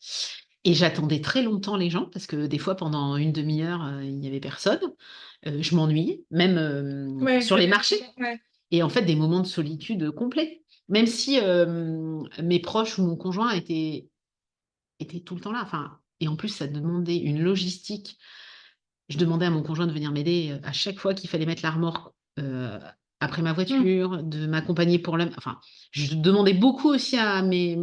Et j'attendais très longtemps les gens parce que des fois, pendant une demi-heure, il n'y avait personne. Je m'ennuyais, même Ouais, sur les marchés. ouais. Et en fait, des moments de solitude complets. Même si mes proches ou mon conjoint étaient tout le temps là. Enfin, et en plus, ça demandait une logistique. Je demandais à mon conjoint de venir m'aider à chaque fois qu'il fallait mettre la remorque après ma Mm. voiture, de m'accompagner pour le. Enfin, je demandais beaucoup aussi à mes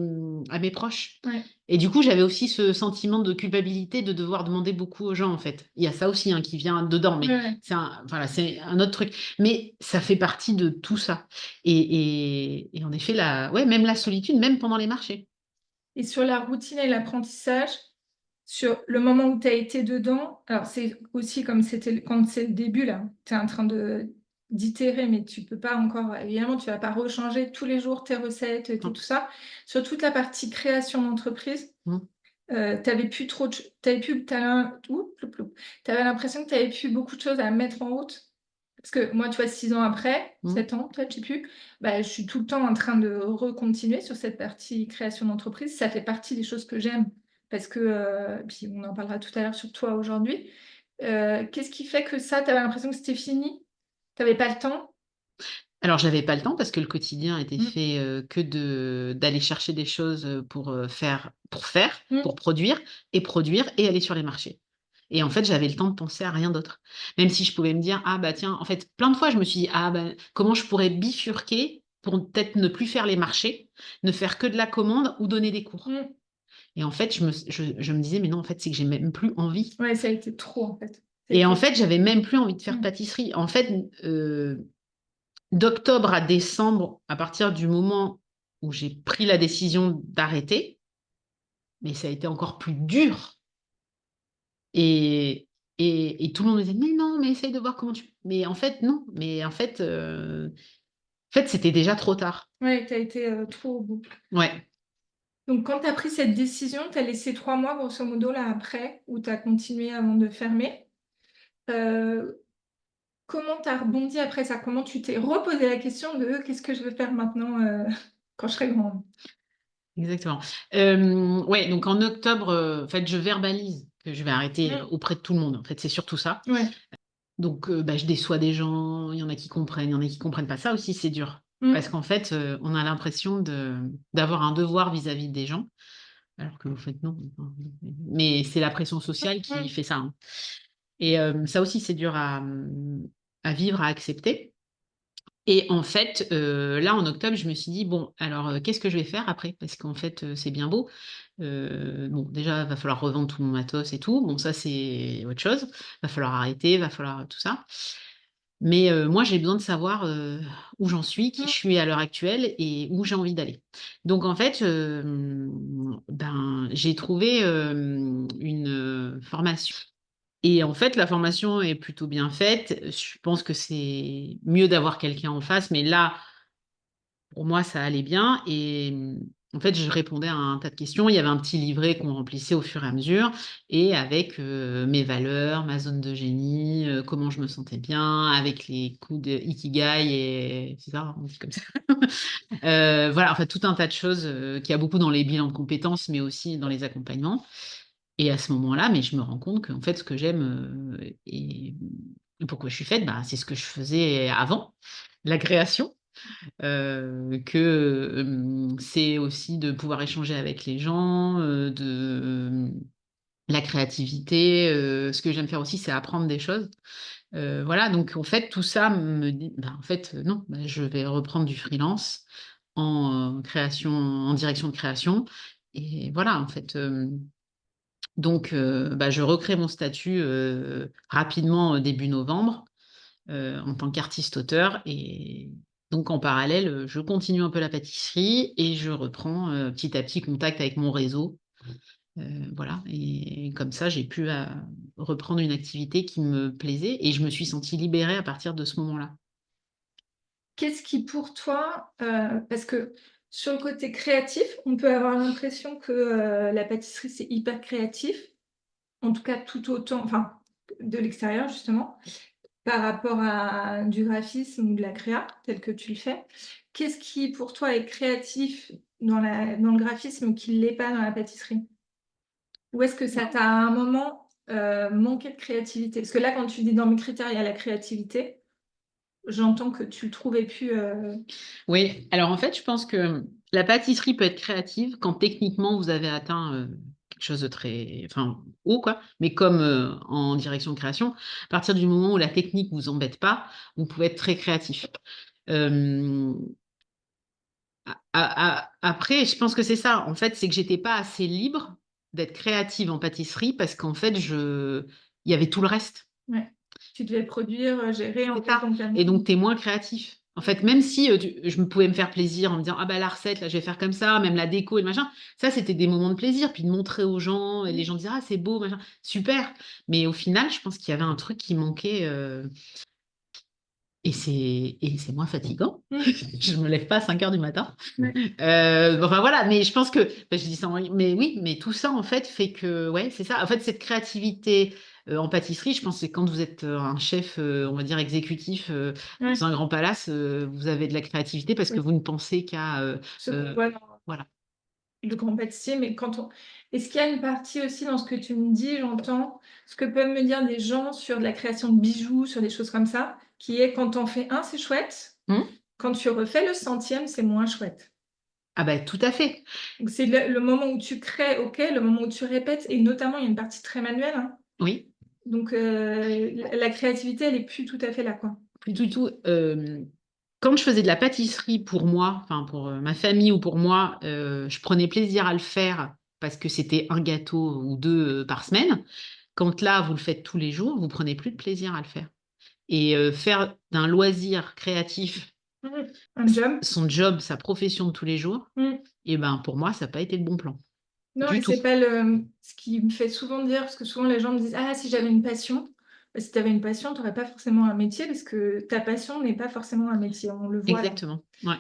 proches. Ouais. Et du coup, j'avais aussi ce sentiment de culpabilité de devoir demander beaucoup aux gens, en fait. Il y a ça aussi hein, qui vient dedans, mais Ouais, ouais. voilà, c'est un autre truc. Mais ça fait partie de tout ça. Et en effet, ouais, même la solitude, même pendant les marchés. Et sur la routine et l'apprentissage, sur le moment où tu as été dedans, alors c'est aussi comme c'était quand c'est le début là, tu es en train d'itérer, mais tu peux pas encore, évidemment, tu vas pas rechanger tous les jours tes recettes, tes Non. tout ça. Sur toute la partie création d'entreprise, Mmh. tu avais plus trop de tu avais plus tu avais l'impression que tu avais plus beaucoup de choses à mettre en route? Parce que moi, tu vois, 6 ans après, Mmh. 7 ans peut-être, je sais plus, bah, je suis tout le temps en train de recontinuer sur cette partie création d'entreprise. Ça fait partie des choses que j'aime parce que, puis on en parlera tout à l'heure sur toi aujourd'hui. Qu'est-ce qui fait que ça, tu avais l'impression que c'était fini? Tu avais pas le temps? Alors j'avais pas le temps parce que le quotidien était Mmh. fait, que d'aller chercher des choses, Mmh. pour produire et aller sur les marchés. Et en fait, j'avais le temps de penser à rien d'autre. Même si je pouvais me dire: «Ah bah tiens», en fait, plein de fois je me suis dit: «Ah bah, comment je pourrais bifurquer pour peut-être ne plus faire les marchés, ne faire que de la commande ou donner des cours?» Mmh. Et en fait, je me disais: «Mais non, en fait, c'est que j'ai même plus envie». Ouais, ça a été trop, en fait. Et en C'était fait, j'avais même plus envie de faire mmh. pâtisserie. En fait, d'octobre à décembre, à partir du moment où j'ai pris la décision d'arrêter, mais ça a été encore plus dur et et tout le monde me disait: «Mais non, mais essaye de voir comment tu» mais en fait non, mais en fait, c'était déjà trop tard. Ouais, tu as été, trop au bout. Ouais. Donc quand tu as pris cette décision, tu as laissé 3 mois grosso modo là après, où tu as continué avant de fermer. Heu, Comment tu as rebondi après ça? Comment tu t'es reposé la question de: «Qu'est-ce que je veux faire maintenant, quand je serai grande?» Exactement. Ouais, donc en octobre, en fait, je verbalise que je vais arrêter, Mmh. auprès de tout le monde. En fait, c'est surtout ça. Ouais. Donc bah, je déçois des gens, il y en a qui comprennent, il y en a qui comprennent pas. Ça aussi, c'est dur. Parce Mmh. qu'en fait, on a l'impression d'avoir un devoir vis-à-vis des gens, alors qu'en fait non. Mais c'est la pression sociale qui Mmh. fait ça, hein. Et ça aussi, c'est dur à vivre, à accepter. Et en fait, là, en octobre, je me suis dit: «Bon, alors, qu'est-ce que je vais faire après?» Parce qu'en fait, c'est bien beau. Bon, déjà, va falloir revendre tout mon matos et tout. Bon, ça, c'est autre chose. Va falloir arrêter, va falloir tout ça. Mais, moi, j'ai besoin de savoir, où j'en suis, qui je Mmh. suis à l'heure actuelle et où j'ai envie d'aller. Donc en fait, ben, j'ai trouvé, une, formation et en fait, la formation est plutôt bien faite. Je pense que c'est mieux d'avoir quelqu'un en face, mais là, pour moi, ça allait bien et en fait, je répondais à un tas de questions. Il y avait un petit livret qu'on remplissait au fur et à mesure et avec, mes valeurs, ma zone de génie, comment je me sentais bien, avec les coups de ikigai et c'est ça, on dit comme ça? Voilà, enfin tout un tas de choses, qu'il y a beaucoup dans les bilans de compétences, mais aussi dans les accompagnements et à ce moment-là, mais je me rends compte qu'en fait, ce que j'aime, et pourquoi je suis faite, bah, c'est ce que je faisais avant, la création. C'est aussi de pouvoir échanger avec les gens, la créativité, ce que j'aime faire aussi, c'est apprendre des choses. Voilà, donc en fait, tout ça me dit: «Bah, en fait, non, bah, je vais reprendre du freelance en, création en direction de création» et voilà, en fait, donc bah, je recrée mon statut, rapidement, début novembre. En tant qu'artiste-auteur et donc en parallèle, je continue un peu la pâtisserie et je reprends, petit à petit contact avec mon réseau, voilà et comme ça j'ai pu, reprendre une activité qui me plaisait et je me suis sentie libérée à partir de ce moment-là. Qu'est-ce qui pour toi, parce que sur le côté créatif, on peut avoir l'impression que, la pâtisserie, c'est hyper créatif, en tout cas tout autant enfin, de l'extérieur justement, par rapport à du graphisme ou de la créa, tel que tu le fais. Qu'est-ce qui pour toi est créatif dans le graphisme qui ne l'est pas dans la pâtisserie? Ou est-ce que ça t'a à un moment, manqué de créativité? Parce que là, quand tu dis dans mes critères, il y a la créativité, j'entends que tu le trouvais plus, Oui, alors en fait, je pense que la pâtisserie peut être créative quand techniquement vous avez atteint, quelque chose de très enfin, haut quoi, mais comme, en direction de création, à partir du moment où la technique vous embête pas, vous pouvez être très créatif. Hem, après, je pense que c'est ça, en fait, c'est que j'étais pas assez libre d'être créative en pâtisserie parce qu'en fait, il y avait tout le reste. ouais. Tu devais produire, gérer en C'est fait ça ton planning. et donc tu es moins créatif. En fait, même si je me pouvais me faire plaisir en me disant, ah bah la recette, là, je vais faire comme ça, même la déco et le machin, ça, c'était des moments de plaisir, puis de montrer aux gens, et les gens disaient, ah, c'est beau, machin, super. Mais au final, je pense qu'il y avait un truc qui manquait, et c'est moins fatigant. Je me lève pas à 5 heures du matin. Enfin voilà, mais je pense que, je dis ça, mais oui, mais tout ça en fait fait que, ouais, c'est ça. En fait, cette créativité en pâtisserie, je pense que c'est quand vous êtes un chef, on va dire exécutif dans un grand palace, vous avez de la créativité parce que vous ne pensez qu'à, voilà. Le grand pâtissier, mais est-ce qu'il y a une partie aussi dans ce que tu me dis, j'entends, ce que peuvent me dire des gens sur de la création de bijoux, sur des choses comme ça, qui est quand on fait un, c'est chouette, quand tu refais le centième, c'est moins chouette. Ah bah tout à fait. Donc c'est le moment où tu crées, ok, le moment où tu répètes, et notamment il y a une partie très manuelle, hein. Oui. Donc la créativité, elle est plus tout à fait là, quoi. Plus du tout. Quand je faisais de la pâtisserie pour moi, enfin pour ma famille ou pour moi, je prenais plaisir à le faire parce que c'était un gâteau ou deux par semaine. Quand là, vous le faites tous les jours, vous prenez plus de plaisir à le faire. Et faire d'un loisir créatif Un job. son job, sa profession de tous les jours, et ben pour moi, ça n'a pas été le bon plan. Non, Du et tout. c'est pas ce qui me fait souvent dire, parce que souvent les gens me disent, ah, si j'avais une passion. Bah, si tu avais une passion, tu n'aurais pas forcément un métier, parce que ta passion n'est pas forcément un métier, on le voit là. Exactement. Ouais.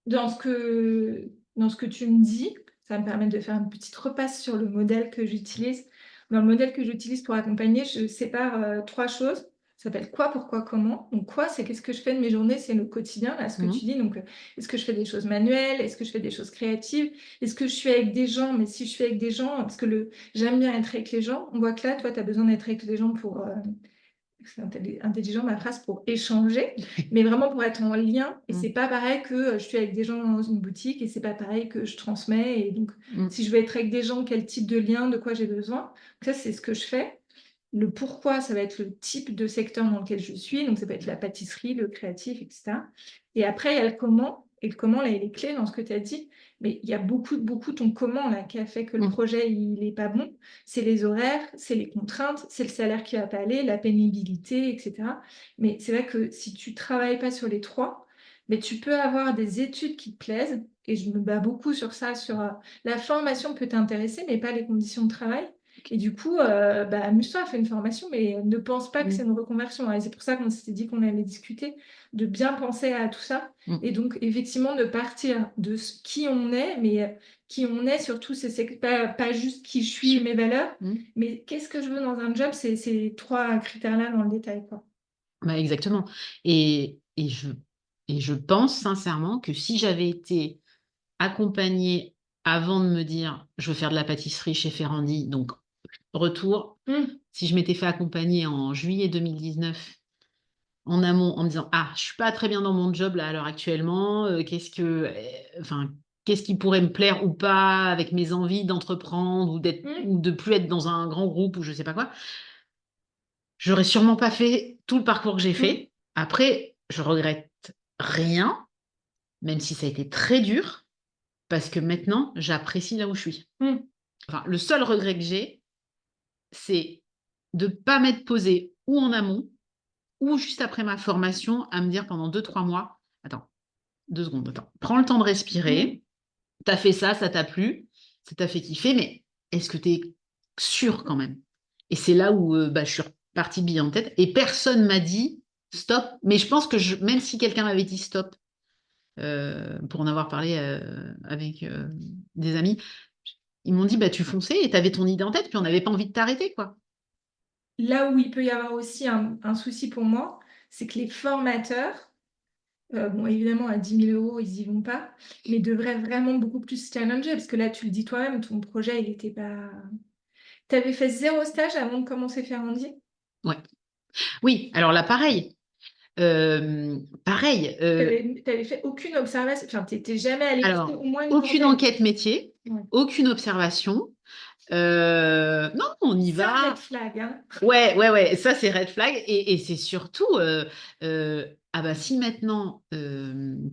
Dans ce que tu me dis, ça va me permet de faire une petite repasse sur le modèle que j'utilise. Dans le modèle que j'utilise pour accompagner, je sépare 3 choses. Ça s'appelle quoi, pourquoi, comment. Donc quoi, c'est qu'est-ce que je fais de mes journées, c'est le quotidien, là, ce que tu dis. Donc est-ce que je fais des choses manuelles? Est-ce que je fais des choses créatives? Est-ce que je suis avec des gens? Mais si je suis avec des gens, parce que j'aime bien être avec les gens. On voit que là, toi, tu as besoin d'être avec les gens pour c'est intelligent ma phrase, pour échanger, mais vraiment pour être en lien. Et c'est pas pareil que je suis avec des gens dans une boutique, et c'est pas pareil que je transmets. Et donc, si je veux être avec des gens, quel type de lien, de quoi j'ai besoin. Donc ça, c'est ce que je fais. Le pourquoi, ça va être le type de secteur dans lequel je suis. Donc, ça peut être la pâtisserie, le créatif, etc. Et après, il y a le comment. Et le comment, là, il est clé dans ce que tu as dit. Mais il y a beaucoup, beaucoup ton comment, là, qui a fait que le projet, il n'est pas bon. C'est les horaires, c'est les contraintes, c'est le salaire qui va pas aller, la pénibilité, etc. Mais c'est vrai que si tu travailles pas sur les 3, mais tu peux avoir des études qui te plaisent. Et je me bats beaucoup sur ça, sur la formation peut t'intéresser, mais pas les conditions de travail. Et du coup, amuse-toi à faire une formation, mais ne pense pas que c'est une reconversion. Et c'est pour ça qu'on s'était dit qu'on allait discuter, de bien penser à tout ça. Et donc, effectivement, de partir de qui on est, mais qui on est surtout, c'est pas juste qui je suis, mes valeurs, mais qu'est-ce que je veux dans un job, c'est ces 3 critères-là dans le détail, quoi. Bah, exactement. Et je pense sincèrement que si j'avais été accompagnée avant de me dire je veux faire de la pâtisserie chez Ferrandi, donc retour, si je m'étais fait accompagner en juillet 2019 en amont en me disant ah je suis pas très bien dans mon job là à l'heure actuellement, qu'est-ce qui pourrait me plaire ou pas avec mes envies d'entreprendre ou de plus être dans un grand groupe ou je sais pas quoi, j'aurais sûrement pas fait tout le parcours que j'ai fait. Après, je regrette rien, même si ça a été très dur, parce que maintenant, j'apprécie là où je suis. Enfin, le seul regret que j'ai, c'est de ne pas m'être posée ou en amont, ou juste après ma formation, à me dire pendant 2-3 mois, attends, 2 secondes, attends, prends le temps de respirer, t'as fait ça t'a plu, ça t'a fait kiffer, mais est-ce que t'es sûr quand même? Et c'est là où je suis repartie bille en tête, et personne m'a dit stop, mais je pense que même si quelqu'un m'avait dit stop, pour en avoir parlé avec des amis, ils m'ont dit bah tu fonçais et t'avais ton idée en tête, puis on n'avait pas envie de t'arrêter, quoi. Là où il peut y avoir aussi un souci pour moi, c'est que les formateurs, bon, évidemment, à 10 000 €, ils n'y vont pas, mais devraient vraiment beaucoup plus se challenger, parce que là, tu le dis toi-même, ton projet, il n'était pas... Tu avais fait 0 stage avant de commencer Ferrandi? Ouais. Oui, alors là, pareil. Pareil. Tu n'avais fait aucune observation, enfin, tu n'étais jamais allé Alors, au moins une aucune journée. enquête métier, aucune observation. Non, on y C'est un va. red flag, hein. Ouais, ça c'est red flag. Et c'est surtout, ah bah si maintenant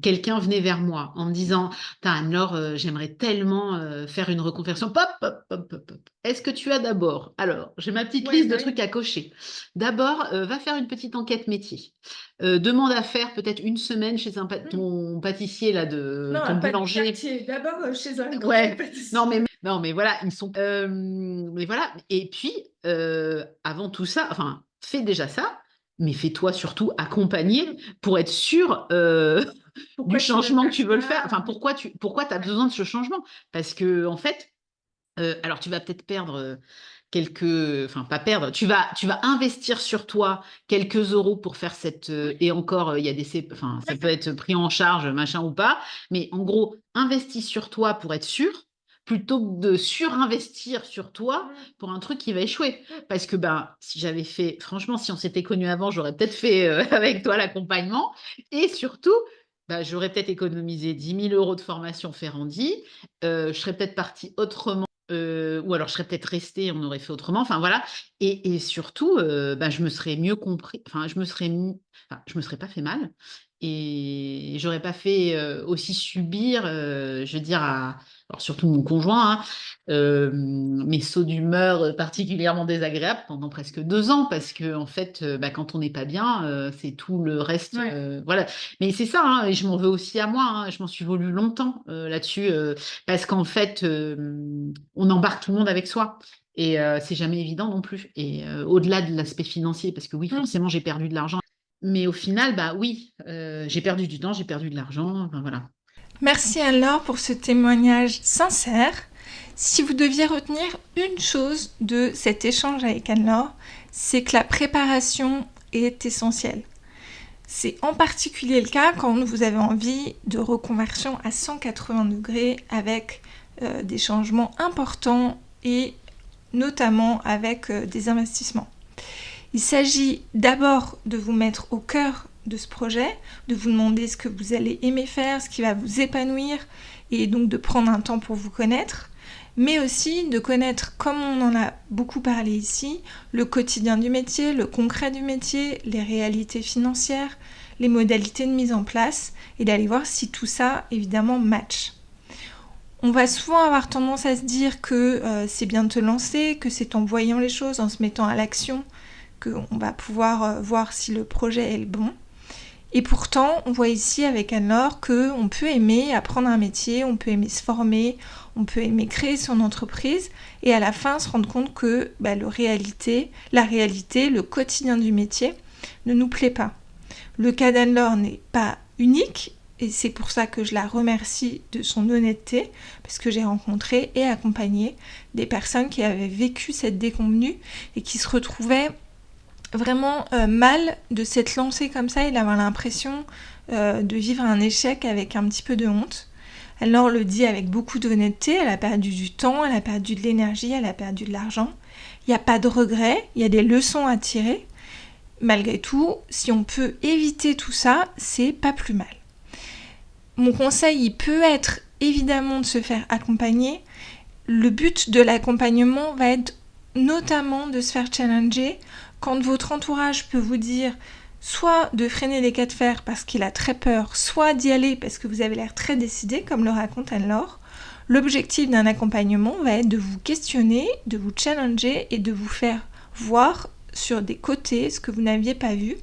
quelqu'un venait vers moi en me disant, alors j'aimerais tellement faire une reconversion, pop, pop, pop, pop, pop. Est-ce que tu as d'abord, alors j'ai ma petite Ouais, liste de bah trucs oui. à cocher. D'abord, va faire une petite enquête métier. Demande à faire peut-être une semaine chez ton pâtissier là, Non, ton pas de boulanger. quartier. D'abord chez un grand Ouais, pâtissier. non, mais voilà, ils sont. Mais voilà, et puis avant tout ça, enfin, fais déjà ça, mais fais-toi surtout accompagner pour être sûr du Pourquoi tu veux changement que faire tu veux le faire. ça? Enfin, pourquoi tu as besoin de ce changement? Parce que en fait, alors tu vas peut-être perdre enfin pas perdre, tu vas investir sur toi quelques euros pour faire et encore, il y a enfin, ça peut être pris en charge, machin ou pas, mais en gros, investis sur toi pour être sûr, plutôt que de surinvestir sur toi pour un truc qui va échouer. Parce que ben, si j'avais fait, franchement, si on s'était connus avant, j'aurais peut-être fait avec toi l'accompagnement, et surtout, bah, j'aurais peut-être économisé 10 000 € de formation Ferrandi, je serais peut-être partie autrement, ou alors je serais peut-être restée, on aurait fait autrement. Enfin voilà. Et surtout, bah, je me serais mieux compris. Enfin, je me serais pas fait mal. Et j'aurais pas fait aussi subir, je veux dire, alors surtout mon conjoint, hein, mes sauts d'humeur particulièrement désagréables pendant presque 2 ans, parce que en fait, bah, quand on n'est pas bien, c'est tout le reste. Ouais. Voilà. Mais c'est ça, hein, et je m'en veux aussi à moi. Hein, je m'en suis voulu longtemps là-dessus. Parce qu'en fait, on embarque tout le monde avec soi. Et c'est jamais évident non plus. Et au-delà de l'aspect financier, parce que oui, forcément, j'ai perdu de l'argent. Mais au final, bah oui, j'ai perdu du temps, j'ai perdu de l'argent. Enfin, voilà. Merci Anne-Laure pour ce témoignage sincère. Si vous deviez retenir une chose de cet échange avec Anne-Laure, c'est que la préparation est essentielle. C'est en particulier le cas quand vous avez envie de reconversion à 180 degrés avec des changements importants et notamment avec des investissements. Il s'agit d'abord de vous mettre au cœur de ce projet, de vous demander ce que vous allez aimer faire, ce qui va vous épanouir, et donc de prendre un temps pour vous connaître, mais aussi de connaître, comme on en a beaucoup parlé ici, le quotidien du métier, le concret du métier, les réalités financières, les modalités de mise en place, et d'aller voir si tout ça, évidemment, match. On va souvent avoir tendance à se dire que c'est bien de te lancer, que c'est en voyant les choses, en se mettant à l'action, qu'on va pouvoir voir si le projet est le bon. Et pourtant, on voit ici avec Anne-Laure qu'on peut aimer apprendre un métier, on peut aimer se former, on peut aimer créer son entreprise et à la fin se rendre compte que la réalité, le quotidien du métier ne nous plaît pas. Le cas d'Anne-Laure n'est pas unique et c'est pour ça que je la remercie de son honnêteté parce que j'ai rencontré et accompagné des personnes qui avaient vécu cette déconvenue et qui se retrouvaient vraiment mal de s'être lancée comme ça et d'avoir l'impression de vivre un échec avec un petit peu de honte. Elle leur le dit avec beaucoup d'honnêteté, elle a perdu du temps, elle a perdu de l'énergie, elle a perdu de l'argent. Il n'y a pas de regret, il y a des leçons à tirer. Malgré tout, si on peut éviter tout ça, c'est pas plus mal. Mon conseil, il peut être évidemment de se faire accompagner. Le but de l'accompagnement va être notamment de se faire challenger quand votre entourage peut vous dire soit de freiner les cas de fer parce qu'il a très peur, soit d'y aller parce que vous avez l'air très décidé, comme le raconte Anne-Laure. L'objectif d'un accompagnement va être de vous questionner, de vous challenger et de vous faire voir sur des côtés ce que vous n'aviez pas vu,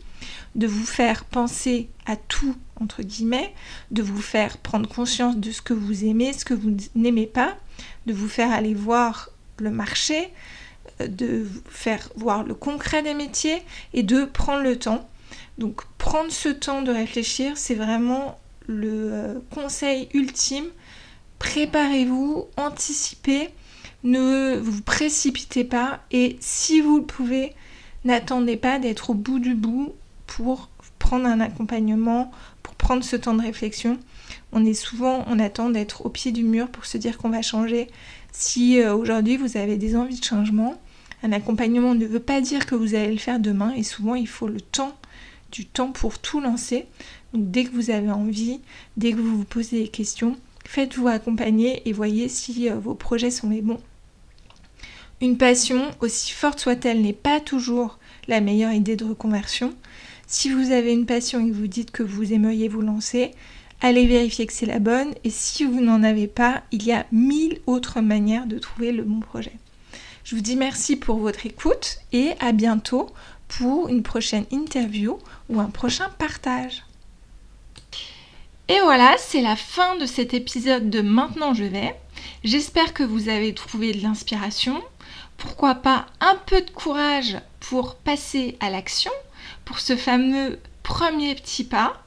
de vous faire penser à tout, entre guillemets, de vous faire prendre conscience de ce que vous aimez, ce que vous n'aimez pas, de vous faire aller voir le marché, de vous faire voir le concret des métiers et de prendre le temps. Donc prendre ce temps de réfléchir, c'est vraiment le conseil ultime. Préparez-vous, anticipez, ne vous précipitez pas et si vous le pouvez, n'attendez pas d'être au bout du bout pour prendre un accompagnement, pour prendre ce temps de réflexion. On attend d'être au pied du mur pour se dire qu'on va changer. Si aujourd'hui vous avez des envies de changement, un accompagnement ne veut pas dire que vous allez le faire demain et souvent il faut du temps pour tout lancer. Donc dès que vous avez envie, dès que vous vous posez des questions, faites-vous accompagner et voyez si vos projets sont les bons. Une passion, aussi forte soit-elle, n'est pas toujours la meilleure idée de reconversion. Si vous avez une passion et que vous dites que vous aimeriez vous lancer, allez vérifier que c'est la bonne. Et si vous n'en avez pas, il y a 1000 autres manières de trouver le bon projet. Je vous dis merci pour votre écoute et à bientôt pour une prochaine interview ou un prochain partage. Et voilà, c'est la fin de cet épisode de Maintenant je vais. J'espère que vous avez trouvé de l'inspiration. Pourquoi pas un peu de courage pour passer à l'action, pour ce fameux premier petit pas.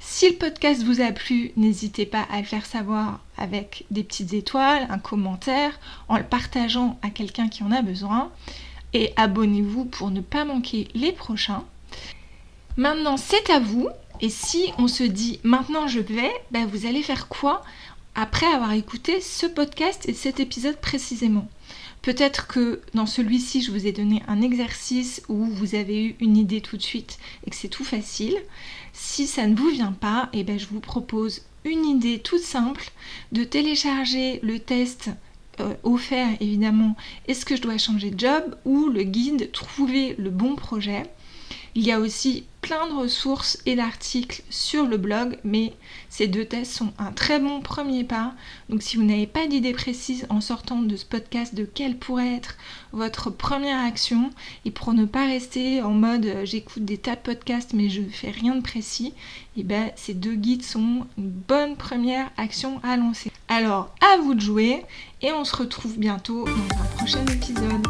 Si le podcast vous a plu, n'hésitez pas à le faire savoir avec des petites étoiles, un commentaire, en le partageant à quelqu'un qui en a besoin. Et abonnez-vous pour ne pas manquer les prochains. Maintenant, c'est à vous. Et si on se dit maintenant je vais, vous allez faire quoi après avoir écouté ce podcast et cet épisode précisément? Peut-être que dans celui-ci, je vous ai donné un exercice où vous avez eu une idée tout de suite et que c'est tout facile. Si ça ne vous vient pas, je vous propose une idée toute simple de télécharger le test offert évidemment « Est-ce que je dois changer de job ?» ou le guide « Trouver le bon projet ». Il y a aussi plein de ressources et d'articles sur le blog, mais ces 2 tests sont un très bon premier pas. Donc si vous n'avez pas d'idée précise en sortant de ce podcast de quelle pourrait être votre première action, et pour ne pas rester en mode j'écoute des tas de podcasts mais je ne fais rien de précis, ces 2 guides sont une bonne première action à lancer. Alors à vous de jouer et on se retrouve bientôt dans un prochain épisode.